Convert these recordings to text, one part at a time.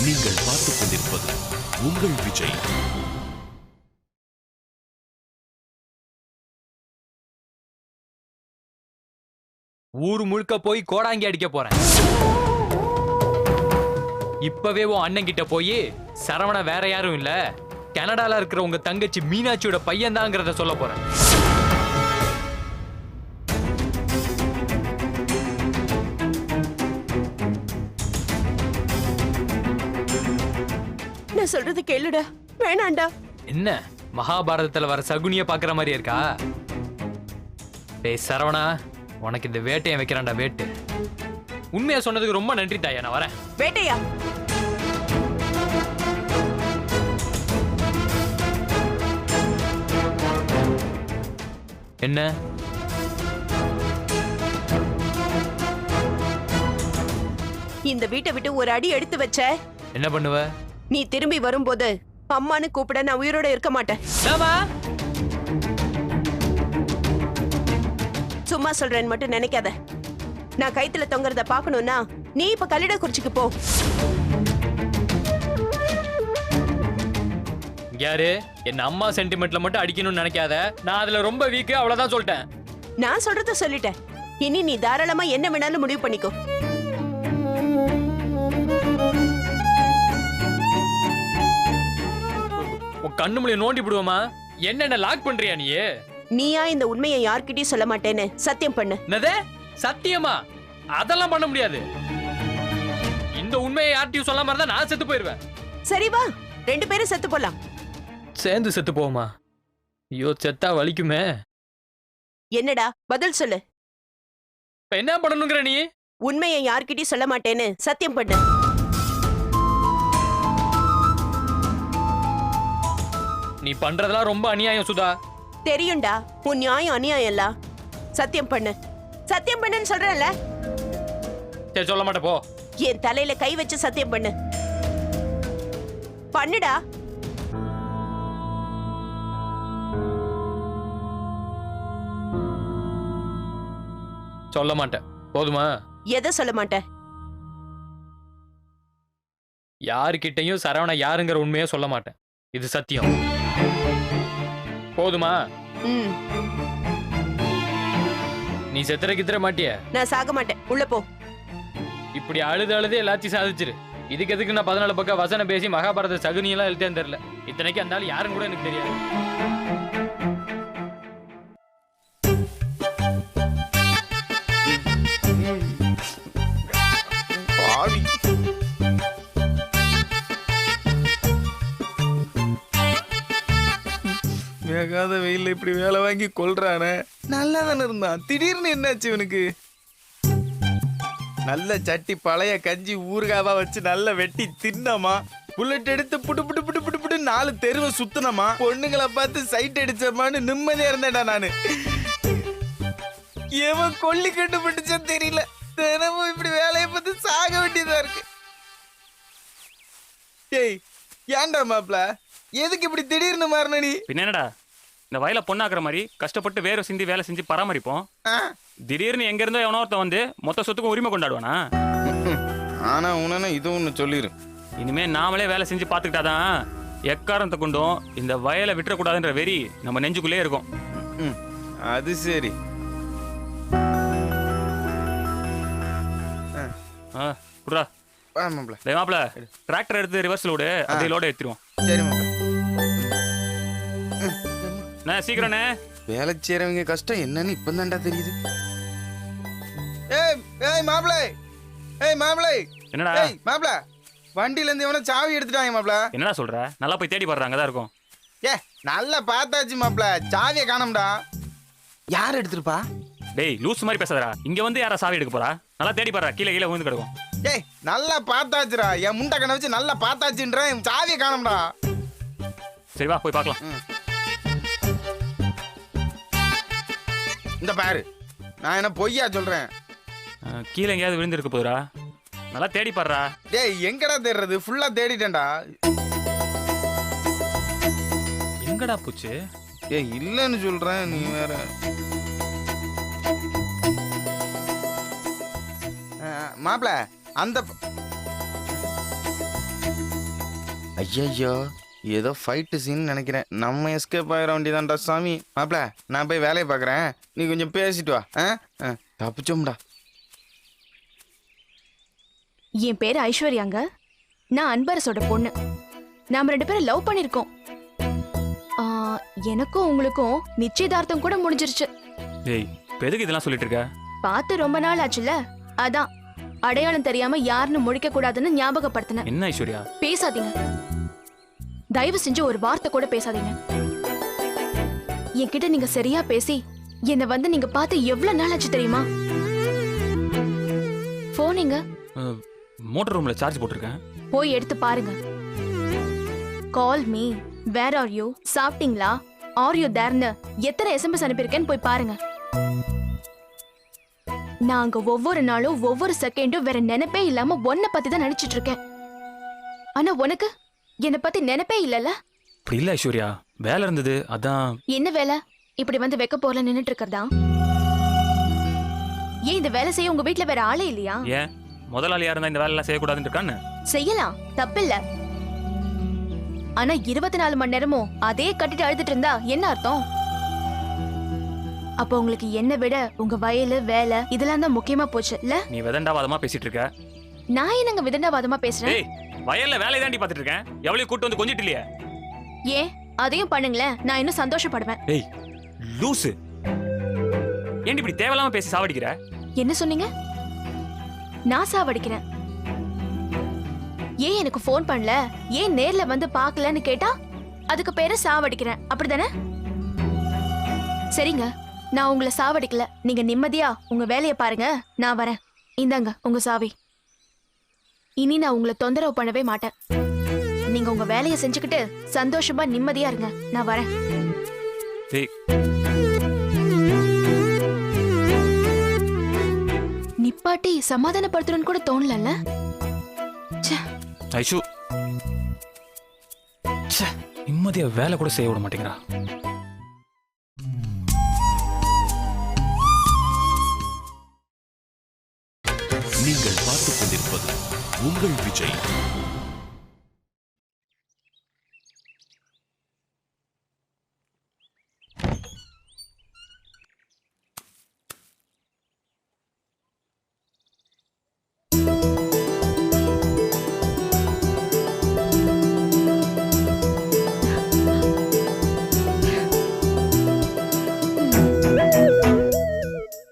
நீங்கள் பார்த்துக் கொண்டிருப்பது உங்கள் விஜய். ஊர் முழுக்க போய் கோடாங்கி அடிக்க போறேன். இப்பவே உன் அண்ணன் கிட்ட போய் சரவண வேற யாரும் இல்ல, கனடால இருக்கிற உங்க தங்கச்சி மீனாட்சியோட பையன் தாங்கிறத சொல்ல போறேன். நான் சொல்றது கேளுடா, வேணாண்டா. என்ன மகாபாரதத்துல வர சகுனிய பாக்குற மாதிரி இருக்கா? டேய் சரவணா, உனக்கு இந்த வேட்டையை வைக்கிறான்டா வேட்டு. உண்மையா சொன்னதுக்கு ரொம்ப நன்றி தாயா, நான் வரேன். வேட்டையா? என்ன இந்த வீட்டை விட்டு ஒரு அடி எடுத்து வச்ச என்ன பண்ணுவ? நீ திரும்பி வரும்போது அம்மான்னு கூப்பிட நான் உயிரோட இருக்க மாட்டேன். சும்மா சொல்றேன்னு மட்டும் நினைக்காத. நான் கைத்துல தொங்குறத பாக்கணும்னா நீ இப்ப கல்லிடக்குறிச்சிக்கு போ. யாரு என்ன அம்மா சென்டிமெண்ட்ல மட்டும் அடிக்கணும்னு நினைக்காத. நான் அதுல ரொம்ப வீக்கு, அவ்வளவுதான் சொல்லிட்டேன். நான் சொல்றத சொல்லிட்டேன். இனி நீ தாராளமா என்ன வேணாலும் முடிவு பண்ணிக்கோ. உன் கண்ணு மொழியை நோண்டி விடுவோமா? என்ன லாக் பண்றியா நீ? நீயா இந்த உண்மையை யார்கிட்டயும் சொல்ல மாட்டேன்னு சத்தியம் பண்ணு. என்னது சத்தியமா? அதெல்லாம் பண்ண முடியாது. இந்த உண்மையை யார்கிட்டயும் சொல்லாம இருந்தா நான் செத்து போயிருவேன். சரி வா, 2 பேரும் செத்து போலாம். சேர்ந்து செத்து போமா? ஐயோ செத்தா வலிக்குமே. என்னடா பதில் சொல்லு. இப்ப என்ன பண்ணணுங்கிற நீ? உண்மையை யார்கிட்டயும் சொல்ல மாட்டேன்னு சத்தியம் பண்ணு. நீ பண்றதெல்லாம் ரொம்ப அநியாயம் சுதா. தெரியும்டா உன் நியாயம் அநியாயம் எல்லாம். சத்தியம் பண்ணு, சத்தியம் பண்ணுன்னு சொல்றேன்ல. சரி சொல்ல மாட்டே போ. என் தலையில கை வச்சு சத்தியம் பண்ணு. பண்ணுடா. சொல்ல மாட்டேன், போதுமா? எதை சொல்ல மாட்டேன்? யாருக்கிட்டையும் சரவண யாருங்கிற உண்மையை சொல்ல மாட்டேன். இது சத்தியம். போதுமா? நீ செத்துற கித்துற மாட்டிய? நான் சாக மாட்டேன், உள்ள போ. இப்படி அழுது அழுது எல்லாத்தையும் சாதிச்சிரு. இதுக்கு எதுக்கு நான் 14 பக்கம் வசனம் பேசி மகாபாரத சகுனியெல்லாம் எழுத்தேன்னு தெரியல. இத்தனைக்கு அந்த ஆள் யாருன்னு கூட எனக்கு தெரியாது. வேகாத வெயில்ல இப்படி வேலை வாங்கி கொல்றானே. நல்லா தானே இருந்தான், திடீர்னு என்னாச்சு இவனுக்கு? நல்ல சட்டி பழைய கஞ்சி ஊறுகாவா வச்சு நல்லா வெட்டி தின்னமா, புல்லட் எடுத்து புட்டு புட்டு புட்டு புட்டு புட்டு 4 தெருவை சுத்தனமா, பொண்ணுங்களை பார்த்து சைட் அடிச்சமான்னு நிம்மதியா இருந்தேன்டா நானு. எவன் கொல்லி கண்டுபிடிச்சான்னு தெரியல. தினமும் இப்படி வேலையை பார்த்து சாக வேண்டியதா இருக்கு. ஏய் ஏன்டா மாப்ள, எதுக்கு இப்படி திடீர்னு மாறின நீ? என்னடா இந்த வயல பொண்ணாக்குற மாதிரி கஷ்டப்பட்டு வேற சிந்தி வேலை செஞ்சு பராமரிப்போம். திடீர்னு எங்க இருந்தோ எவனோ ஒருத்த வந்து மொத்த சொத்துக்கும் உரிமை கொண்டாடுவானா? ஆனா உன இது ஒண்ணு சொல்லிரு. இனிமே நாமளே வேலை செஞ்சு பாத்துக்கிட்டாதான் எக்காரணத்தை கொண்டும் இந்த வயலை விட்டுறக்கூடாதுன்ற வெறி நம்ம நெஞ்சுக்குள்ளே இருக்கும். அது சரி. புறா மாப்ள டிராக்டர் எடுத்து ரிவர்ஸ்ல விடு, அதே லோட ஏத்திடுவோம். சரி மாப்ள. சீக்கிரண்ணே. வேலை செய்யறவங்க கஷ்டம் என்னன்னு இப்பதான்டா தெரியுது. ஏய் ஏய் மாப்ள, ஏய் மாப்ள. என்னடா? ஏய் மாப்ள, வண்டியில இருந்து எவனோ சாவி எடுத்துட்டாங்க மாப்ள. என்னடா சொல்ற? நல்லா போய் தேடி பாடுறாங்க தான் இருக்கும். ஏ நல்லா பார்த்தாச்சு மாப்ள, சாவியை காணோம்டா. யார் எடுத்துருப்பா? டேய் லூஸ் மாதிரி பேசாதடா. இங்க வந்து யாரா சாவி எடுக்க போறா? நல்லா தேடி பாடுறா, கீழே கீழே விழுந்து கிடக்கும். ஏய் நல்லா பார்த்தாச்சுடா, என் முண்டை கண்ணை வச்சு நல்லா பார்த்தாச்சுன்றேன், சாவியை காணோம்டா. சரி வா போய் பார்க்கலாம். இந்த பாரு, நான் என்ன பொய்யா சொல்றேன்? கீழே எங்கேயாவது விழுந்திருக்க போதுடா, நல்லா தேடி பாடுறா. டேய் எங்கடா தேடுறது? ஃபுல்லா தேடிட்டேன்டா. எங்கடா போச்சு? ஏய் இல்லன்னு சொல்றேன், நீ வேற. மாப்ள அந்த ஐயையோ ஏதோ ஃபைட்டு சீன் நினைக்கிறேன். நம்ம எஸ்கேப் ஆகிற வேண்டியதான்டா சாமி. மாப்பிள நான் போய் வேலையை பார்க்குறேன், நீ கொஞ்சம் பேசிட்டு வா. தப்பிச்சோம்டா. என் பேரு ஐஸ்வர்யாங்க. நான் அன்பரசோட பொண்ணு. நாம 2 பேரும் லவ் பண்ணிருக்கோம். எனக்கும் உங்களுக்கும் நிச்சயதார்த்தம் கூட முடிஞ்சிருச்சு. ஏய் இப்ப எதுக்கு இதெல்லாம் சொல்லிட்டு இருக்க? பார்த்து ரொம்ப நாள் ஆச்சுல, அதான் அடையாளம் தெரியாம யாருன்னு முடிக்க கூடாதுன்னு ஞாபகப்படுத்தினேன். என்ன ஐஸ்வர்யா? பேசாதீங்க, தயவு செஞ்சு ஒரு வார்த்தை கூட பேசாதீங்க. என்கிட்ட நீங்க சரியா பேசி என்ன வந்து நீங்க பார்த்து எவ்வளவு நாள் ஆச்சு தெரியுமா? போனீங்க மோட்டர் ரூம்ல சார்ஜ் போட்டிருக்கேன், போய் எடுத்து பாருங்க. Call me, where are you, சாப்பிட்டீங்களா, ஆர் யூ தேர்னு எத்தனை எஸ்எம்எஸ் அனுப்பியிருக்கேன்னு போய் பாருங்க. நாங்க ஒவ்வொரு நாளும் ஒவ்வொரு செகண்டும் வேற நினைப்பே இல்லாம உன்னை பத்தி தான் நினைச்சிட்டு இருக்கேன். ஆனா உனக்கு என்னை பத்தி நினைப்பே இல்லல. அப்படி இல்ல ஐஸ்வர்யா, வேலை இருந்தது அதான். என்ன வேலை? இப்படி வந்து வெக்க போறல நின்னுட்டு இருக்கறதா? ஏன் இந்த வேலை செய்ய உங்க வீட்ல வேற ஆளே இல்லையா? ஏன் முதலாளியா இருந்தா இந்த வேலை எல்லாம் செய்யக்கூடாதுன்னு இருக்கான்னு? செய்யலாம், தப்பில்ல. ஆனா 24 மணி நேரமும் அதே கட்டிட்டு அழுதுட்டு இருந்தா என்ன அர்த்தம்? அப்போ உங்களுக்கு என்ன விட உங்க வயலு வேலை இதெல்லாம் தான் முக்கியமா போச்சு இல்ல? நீ விதண்டாவாதமா பேசிட்டு இருக்க. நான் என்னங்க விதண்டாவாதமா பேசுறேன்? ஏய் வயல்ல வேலையை தாண்டி பாத்துட்டு இருக்கேன், எவ்வளவு கூட்டு வந்து கொஞ்சிட்டு இல்லையே. ஏன் அதையும் பண்ணுங்களேன், நான் இன்னும் சந்தோஷப்படுவேன். ஏய் லூசு, ஏன் இப்படி தேவையில்லாம பேசி சாவடிக்கிற? என்ன சொன்னீங்க? நான் சாவடிக்கிறேன்? ஏன் எனக்கு ஃபோன் பண்ணல, ஏன் நேர்ல வந்து பார்க்கலன்னு கேட்டா அதுக்கு பேரு சாவடிக்கிறேன், அப்படிதானே? சரிங்க, நான் உங்களை சாவடிக்கல. நீங்க நிம்மதியா உங்க வேலையை பாருங்க, நான் வரேன். இந்தாங்க உங்க சாவி. இனி நான் உங்களை தொந்தரவு பண்ணவே மாட்டேன். நீங்க உங்க வேலையை செஞ்சுக்கிட்டு சந்தோஷமா நிம்மதியா இருங்க, நான் வரேன். ஏய் நிப்பாட்டி சமாதானப்படுத்தணும்னு கூட தோணலல்ல? ச்சே. ஐஷு, ச்சே, நிம்மதியா வேலை கூட செய்ய விட மாட்டேங்கிறா. நீங்கள் பார்த்துக் கொண்டிருப்பது உங்கள் விஜய்.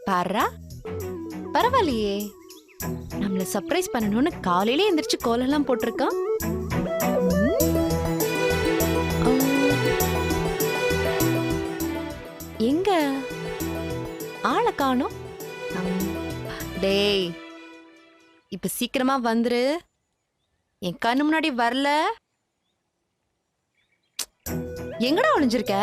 பாரா, பரவாயில்லையே, நம்மள சர்ப்ரைஸ் பண்ணணும்னு காலையிலே எந்திரிச்சு கோலெல்லாம் போட்டிருக்கான். எங்க ஆளை காணோம்? டேய் இப்ப சீக்கிரமா வந்துரு, என் கண்ணு முன்னாடி வரல. எங்கடா ஒளிஞ்சிருக்க?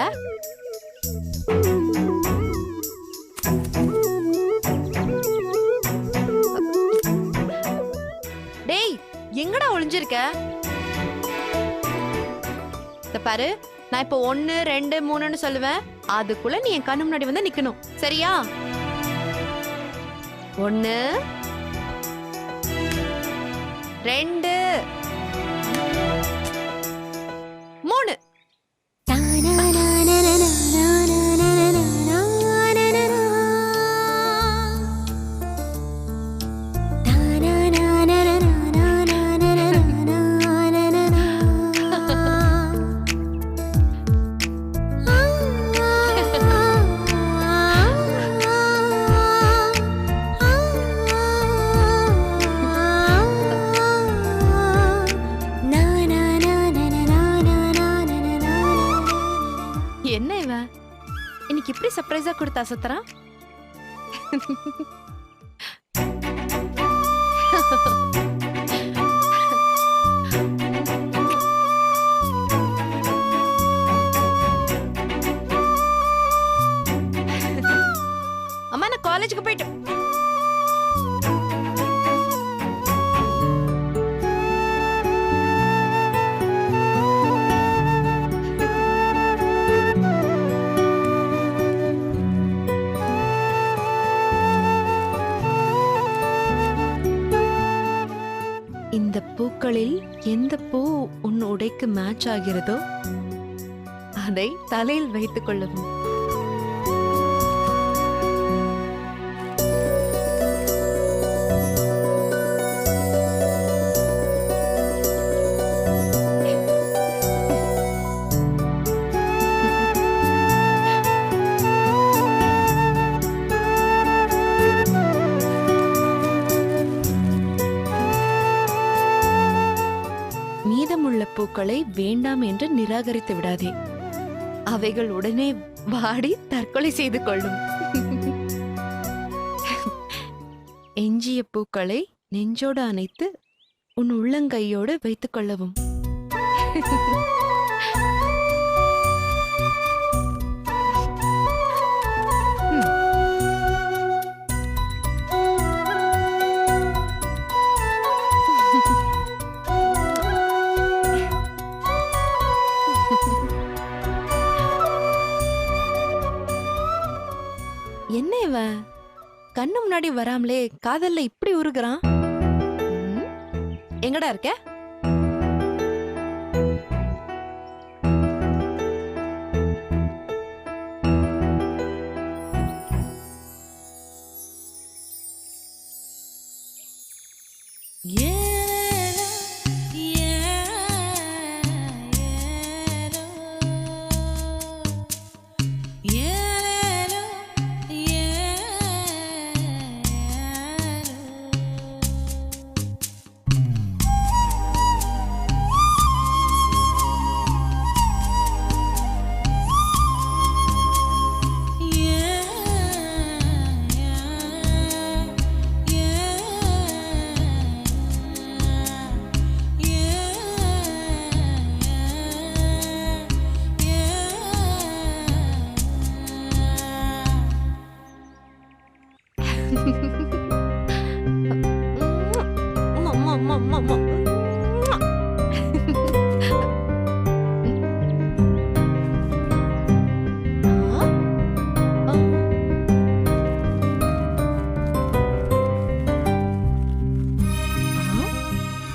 டேய் எங்கடா ஒளிஞ்சிருக்க? பாரு, நான் இப்ப 1 2 3ன்னு சொல்லுவேன், அதுக்குள்ள நீ என் கண்ணு முன்னாடி வந்து நிக்கணும், சரியா? 1 2 3. என்ன இவ இன்னைக்கு இப்படி சர்ப்ரைஸா கொடுத்தா சத்ரா? அம்மா நான் காலேஜுக்கு போயிட்டு. எந்த பூ உன் உடைக்கு மேட்ச் ஆகிறதோ அதை தலையில் வைத்துக் கொள்ளவும். மீதமுள்ள பூக்களை வேண்டாம் என்று நிராகரித்து விடாதே. அவைகள் உடனே வாடி தற்கொலை செய்து கொள்ளும். எஞ்சிய பூக்களை நெஞ்சோடு அணைத்து உன் உள்ளங்கையோடு வைத்துக் கொள்ளவும். என்ன இவன் கண்ணு முன்னாடி வராமலே காதல்ல இப்படி உருகுறான்? எங்கடா இருக்க?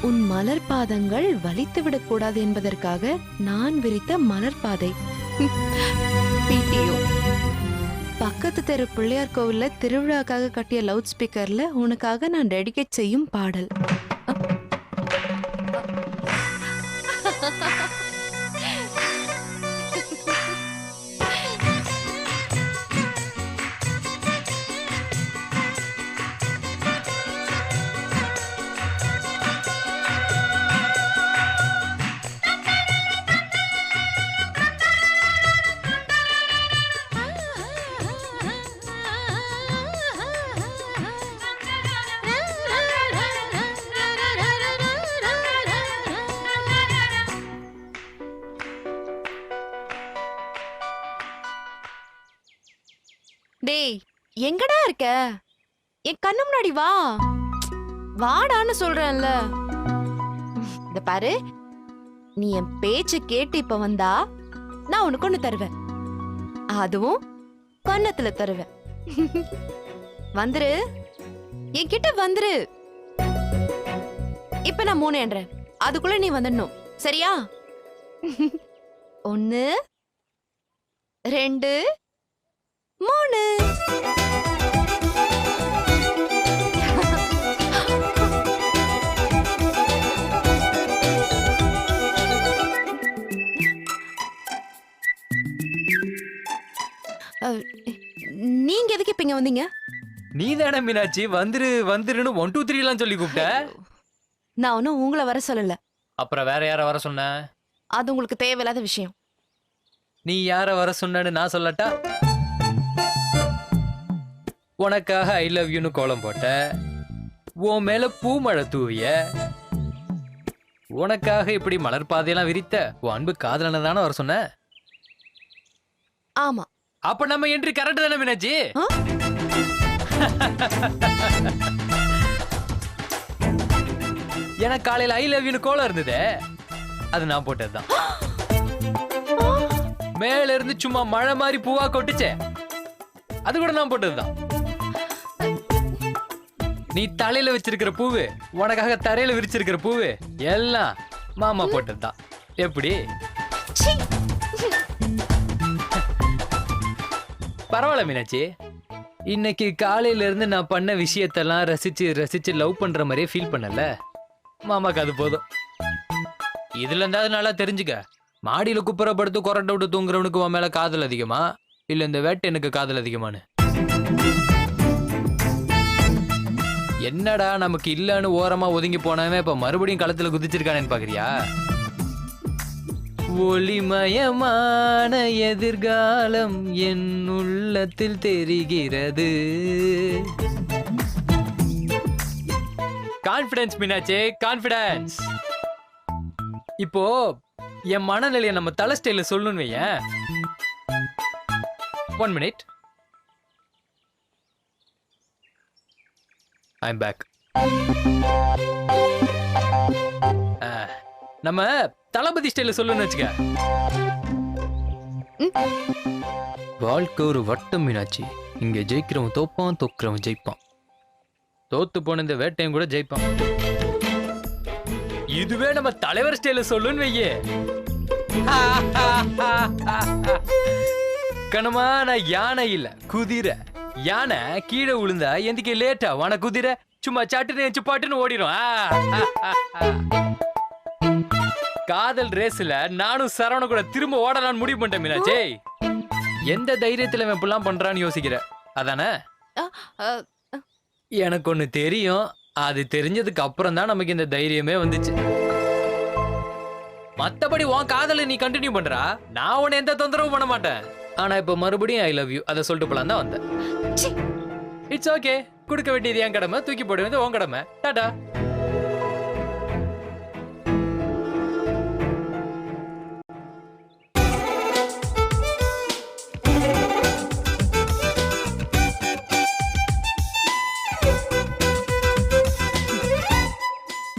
உன் மலர் பாதங்கள் வலித்துவிடக் கூடாது என்பதற்காக நான் விரித்த மலர் பாதை. பிடிஓ பக்கத்து தெரு பிள்ளையார் கோவில்ல திருவிழாக்காக கட்டிய லவுட் ஸ்பீக்கர்ல உனக்காக நான் டெடிகேட் செய்யும் பாடல். டேய் எங்கடா இருக்க? என் கண்ணு முன்னாடி வா. வாடான்னு சொல்றேன்ல. இந்த பாரு, நீ என் பேச்ச கேட்டு இப்ப வந்தா நான் உனக்கு ஒண்ணு தருவேன். அதுவும் கன்னத்துல தருவேன். வந்துரு, என்கிட்ட வந்துரு. இப்ப நான் 3 என்றேன், அதுக்குள்ள நீ வந்துடணும். சரியா? 1 2 3. நீங்க எதுக்கு இப்ப இங்க வந்தீங்க? நீ தானே மீனாட்சி வந்துரு வந்துருன்னு 1 2 3 எல்லாம் சொல்லி கூப்பிட்ட. நான் ஒன்னும் உங்களை வர சொல்லல. அப்புறம் வேற யார வர சொன்ன? அது உங்களுக்கு தேவையில்லாத விஷயம். நீ யார வர சொன்னன்னு நான் சொல்லட்டா? உனக்காக ஐ லவ் யூன்னு கோலம் போட்ட, உன் மேல பூமழை தூவிய, உனக்காக இப்படி மலர் பாதையெல்லாம் விரித்த உன் அன்பு காதலனை தானே வர சொன்ன? ஆமா. அப்ப நம்ம என்ட்ரி கரெக்ட் தானே மீனாட்சி? எனக்கு காலையில ஐ லவ் யூன்னு கோலம் இருந்தது, அது நான் போட்டதுதான். மேல இருந்து சும்மா மழை மாதிரி பூவா கொட்டுச்சே, அது கூட நான் போட்டதுதான். நீ தலையில வச்சிருக்கிற பூவு, உனக்காக தரையில விரிச்சிருக்கிற பூவு எல்லாம் மாமா போட்டதுதான். எப்படி? சீ. பரவாயில்ல மீனாட்சி. இன்னைக்கு காலையில இருந்து நான் பண்ண விஷயத்தெல்லாம் ரசிச்சு ரசிச்சு லவ் பண்ற மாதிரியே ஃபீல் பண்ணல. மாமாக்கு அது போதும். இதுல இருந்தாவது நல்லா தெரிஞ்சுக்க. மாடியில குப்புற படுத்து கொரட்டை விட்டு தூங்குறவனுக்கு உன் மேல காதல் அதிகமா இல்ல இந்த வேட்டையனுக்கு காதல் அதிகமானு? என்னடா நமக்கு இல்லன்னு ஓரமா ஒதுங்கி போனவன் இப்ப மறுபடியும் களத்துல குதிச்சிருக்கானேன்னு பாக்குறியா? ஒளிமயமான எதிர்காலம் என் உள்ளத்தில் தெரிகிறது. கான்ஃபிடன்ஸ் மீனாச்சே, கான்ஃபிடன்ஸ். இப்போ என் மனநிலையை நம்ம தலை ஸ்டைல சொல்லணும்னு வையேன். 1 minute. I'm back. நம்ம தளபதி ஸ்டைல சொல்லணும்னு வச்சுக்க. வாழ்க்கை ஒரு வட்டம் மீனாட்சி. இங்க ஜெயிக்கிறவன் தோப்பான், தோக்குறவன் ஜெயிப்பான். தோத்து போன இந்த வேட்டையும் கூட ஜெயிப்பான். இதுவே நம்ம தலைவர் ஸ்டைல சொல்லுன்னு வையே. கணமா, நான் யானை இல்ல குதிரை. யானை கீழே விழுந்தா எந்திக்க லேட்டா, வான குதிரை சும்மா சட்டுன்னு எச்சு பாட்டுன்னு ஓடிடும். காதல் ரேஸ்ல நானும் சரவண கூட திரும்ப ஓடலான்னு முடிவு பண்ணிட்டேன் மீனாட்சி. எந்த தைரியத்துல இவன் இப்படிலாம் பண்றான்னு யோசிக்கிற அதானே? எனக்கு ஒண்ணு தெரியும். அது தெரிஞ்சதுக்கு அப்புறம் தான் நமக்கு இந்த தைரியமே வந்துச்சு. மத்தபடி உன் காதலை நீ கண்டினியூ பண்றா, நான் உன்னை எந்த தொந்தரவும் பண்ண மாட்டேன். ஆனா இப்ப மறுபடியும் ஐ லவ் யூ அதை சொல்லிட்டு போலாம் தான் வந்தேன். It's okay. கொடுக்க வேண்டியது என் கடமை, தூக்கி போட வேண்டியது உன் கடமை. டாடா.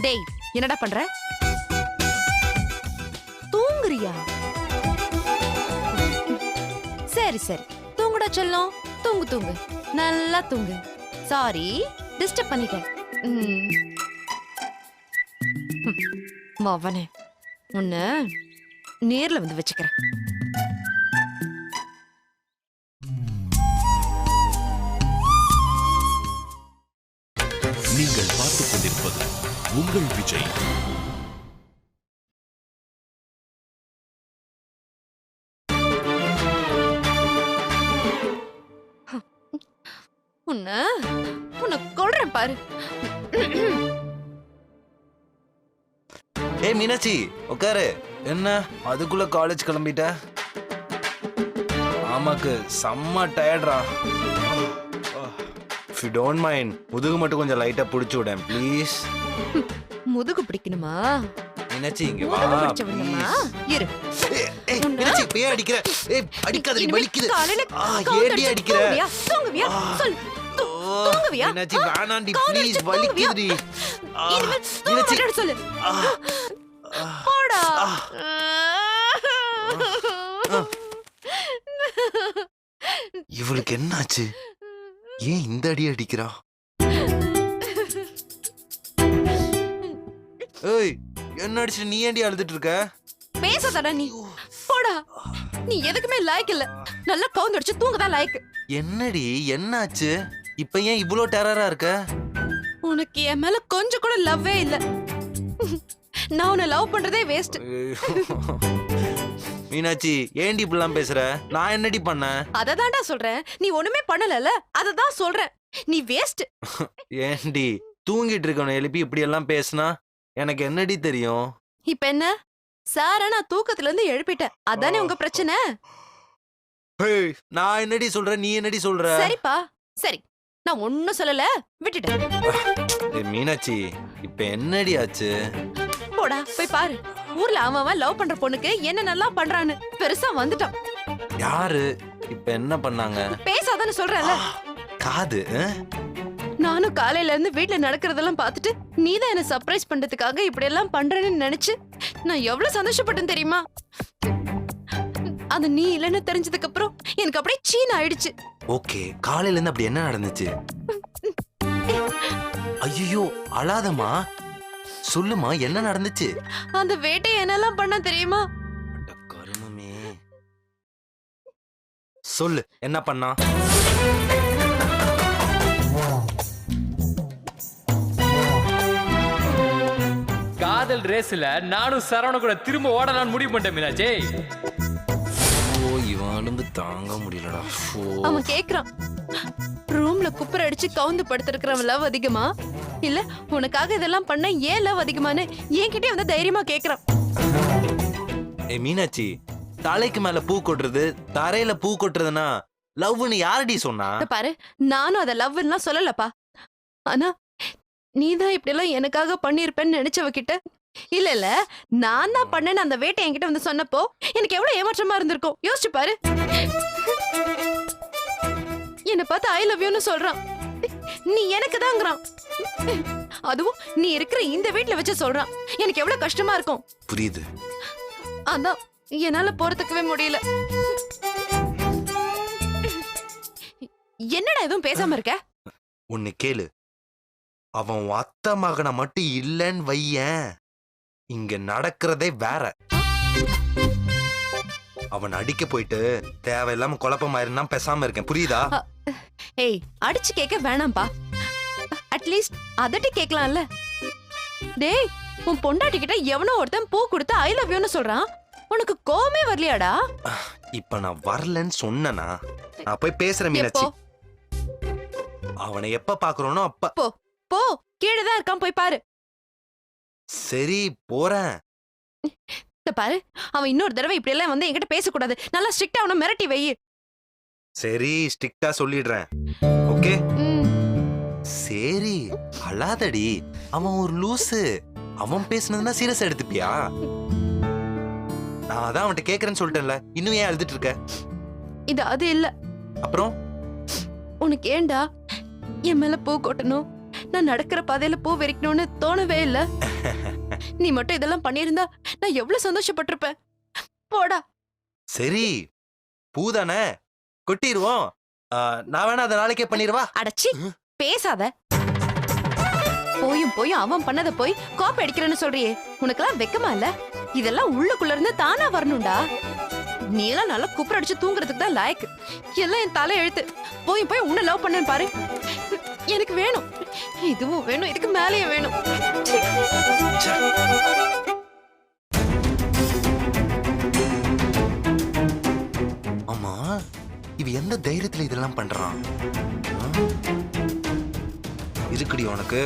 டேய், என்னடா பண்ற? தூங்குறியா? சரி சரி, தூங்குடா செல்லம். தூங்கு தூங்கு, நல்லா தூங்கு. சாரி, டிஸ்டர்ப் பண்ணிட்டேன். மவனே, உன்னை நேர்ல வந்து வச்சுக்கிறேன். நீங்கள் பார்த்துக் கொண்டிருப்பது உங்கள் விஜய். உன்னை கொல்றேன் பாரு. ஏய் மீனாட்சி, உட்காரு. என்ன அதுக்குள்ள காலேஜ் கிளம்பிட்ட? ஆமாக்கு செம்ம டயர்ட்ரா. If you don't mind, முதுகு மட்டும் கொஞ்சம் லைட்டா புடிச்சு விட ப்ளீஸ். முதுகு பிடிக்கணுமா? மீனாட்சி இங்க வா பிடிச்சவனுமா? இரு. ஏய் மீனாட்சி, பேய் அடிக்கிற. ஏய் அடிக்காதடி, வலிக்குது. காலையில ஏடி அடிக்கிற? தூங்குவியா? சொல். தூங்குவியா? மீனாட்சி வேணாண்டி ப்ளீஸ், வலிக்குதுடி. மீனாட்சி சொல்லு. போடா. இவளுக்கு என்னாச்சு? ஏன் இந்த அடி அடிக்கிறா? ஏய், என்ன அடிச்சு நீ ஏண்டி அழுதுட்டு இருக்க? பேசாதடா நீ. போடா. நீ எதுக்குமே லாய்க்கு இல்ல. நல்லா கவுந்தடிச்சு தூங்கதான் லாய்க்கு. என்னடி என்னாச்சு? இப்ப ஏன் இவ்ளோ டெரரா இருக்க? உனக்கு என் மேல கொஞ்சம் கூட லவ்வே இல்ல. நான் உன்னை லவ் பண்றதே வேஸ்ட். மீனாட்சி, ஏண்டி இப்படிலாம் பேசுற? நான் என்னடி பண்ணேன்? அததான்டா சொல்றேன். நீ ஒண்ணுமே பண்ணலல, அததான் சொல்றேன். நீ வேஸ்ட். ஏண்டி தூங்கிட்டு இருக்கணும் எழுப்பி இப்படி எல்லாம் பேசினா எனக்கு என்னடி தெரியும்? இப்ப என்ன சார நான் தூக்கத்துல இருந்து எழுப்பிட்டேன், அதானே உங்க பிரச்சனை? நான் என்னடி சொல்றேன், நீ என்னடி சொல்ற? சரிப்பா சரி, நான் ஒன்னும் சொல்லல, விட்டுட்டேன். மீனாட்சி, இப்ப என்னடி ஆச்சு? போடா போய் பாரு. ஊர்ல அவன் லவ் பண்ற பொண்ணுக்கு என்ன நல்லா பண்றான்னு பெருசா வந்துட்டான். யாரு? இப்ப என்ன பண்ணாங்க? பேசாதான்னு சொல்றல. காது. நானும் காலையில இருந்து வீட்டுல நடக்கிறதெல்லாம் பார்த்துட்டு நீதான் என்ன சர்ப்ரைஸ் பண்றதுக்காக இப்படி எல்லாம் பண்றேன்னு நினைச்சு நான் எவ்வளவு சந்தோஷப்பட்டேன் தெரியுமா? அது நீ இல்லன்னு தெரிஞ்சதுக்கு அப்புறம் எனக்கு அப்படியே சீன் ஆயிடுச்சு. ஓகே, காலையில இருந்து அப்படி என்ன நடந்துச்சு? ஐயோ, அழாதமா. சொல்லுமா, என்ன நடந்துச்சு? அந்த வேட்டை என்னெல்லாம் பண்ண தெரியுமா? அட கருமமே. சொல்லு, என்ன பண்ணா? காதல் ரேஸ்ல நானும் சரவண கூட திரும்ப ஓடலான்னு முடிவு பண்ணிட்டேன் மீனாட்சி. ஓ, இவனுக்கு தாங்க முடியலடா. அவன் கேக்குறான், ரூம்ல குப்பரை அடிச்சு கவுந்து படுத்திருக்கிறவன் லவ் அதிகமா இல்ல உனக்காக இதெல்லாம் பண்ண ஏன் லவ் அதிகமான்னு என்கிட்டயே வந்து தைரியமா கேக்குறான். ஏ மீனாட்சி, தலைக்கு மேல பூ கொட்டுறது, தரையில பூ கொட்டுறதுன்னா லவ்னு யாரடி சொன்னா? இத பாரு, நானும் அத லவ்லாம் சொல்லலப்பா. ஆனா நீதான் இப்படி எல்லாம் எனக்காக பண்ணிருப்பேன்னு நினைச்சவ கிட்ட இல்ல இல்ல நான் தான் பண்ணேன்னு அந்த வேட்டை என்கிட்ட வந்து சொன்னப்போ எனக்கு எவ்வளவு ஏமாற்றமா இருந்திருக்கும் யோசிச்சு பாரு. என்ன பார்த்து ஐ லவ் யூன்னு சொல்றான், நீ எனக்கு தாங்கிறான். அதுவும் நீ இருக்கிற இந்த வீட்ல வச்சு சொல்றான். எனக்கு எவ்வளவு கஷ்டமா இருக்கும். புரியுது. அதான் என்னால பொறுத்துக்கவே முடியல. என்னடா எதுவும் பேசாம இருக்க? ஒன்னு கேளு, அவன் உன் அத்தை மகனை மட்டும் இல்லன்னு வையேன், இங்க நடக்கிறதே வேற. அவன் அடிக்க போயிட்டு தேவையில்லாம குழப்பமாயிருந்தா பேசாம இருக்கேன், புரியுதா? ஏய், அடிச்சு கேட்க வேணாம்பா. அட்லீஸ்ட் அதட்டி கேட்கலாம்ல. டேய், உன் பொண்டாட்டி கிட்ட எவனோ ஒருத்தன் பூ கொடுத்து ஐ லவ் யூன்னு சொல்றான், உனக்கு கோவமே வரலையாடா? இப்ப நான் வரலன்னு சொன்னனா? நான் போய் பேசுறேன் மீனாட்சி. அவனை எப்ப பாக்குறோனோ அப்ப. போ போ, கீழதான் இருக்கான், போய் பாரு. சரி, போறேன். இத பாரு, அவன் இன்னொரு தடவை இப்படி எல்லாம் வந்து என்கிட்ட பேசக்கூடாது. நல்லா ஸ்ட்ரிக்டா அவனை மிரட்டி வை. சரி, ஸ்ட்ரிக்டா சொல்லிடுறேன். ஓகே? ம். சரி, அழாதடி. அவன் ஒரு லூசு. அவன் பேசுனதுன்னா சீரியஸ் எடுத்துப்பியா? நான் அதான் அவன்கிட்ட கேக்குறேன்னு சொல்லிட்டேன்ல, இன்னும் ஏன் அழுதுட்டு இருக்க? இது அது இல்ல. அப்புறம் உனக்கு ஏண்டா என் மேல பூ கொட்டணும், நான் நடக்கிற பாதையில பூ வெறிக்கணும்னு தோணவே இல்ல? நீ மட்டும் இதெல்லாம் பண்ணியிருந்தா நான் எவ்வளவு சந்தோஷப்பட்டிருப்பேன். போடா. சரி, பூதானே, கொட்டிடுவோம். நான் வேணா அதை நாளைக்கே பண்ணிடுவா? அடச்சி, பேசாத. போயும் போயும் அவன் பண்ணத போய் காப்பி அடிக்கிறேன்னு சொல்றியே, உனக்கெல்லாம் வெக்கமா இல்ல? இதெல்லாம் உள்ளுக்குள்ள இருந்து தானா வரணும்டா. நீ எல்லாம் நல்லா குப்புற அடிச்சு தூங்குறதுக்கு தான் லாயக்கு. எல்லாம் என் தலை எழுத்து. போய் போய் உன்னை லவ் பண்ணேன்னு பாரு. எனக்கு வேணும், இதுவும் வேணும், இதுக்கு மேலேயே வேணும். ச்சீ. ஆமா, இவ எந்த தைரியத்துல இதெல்லாம் பண்றான்? இருக்குடி உனக்கு.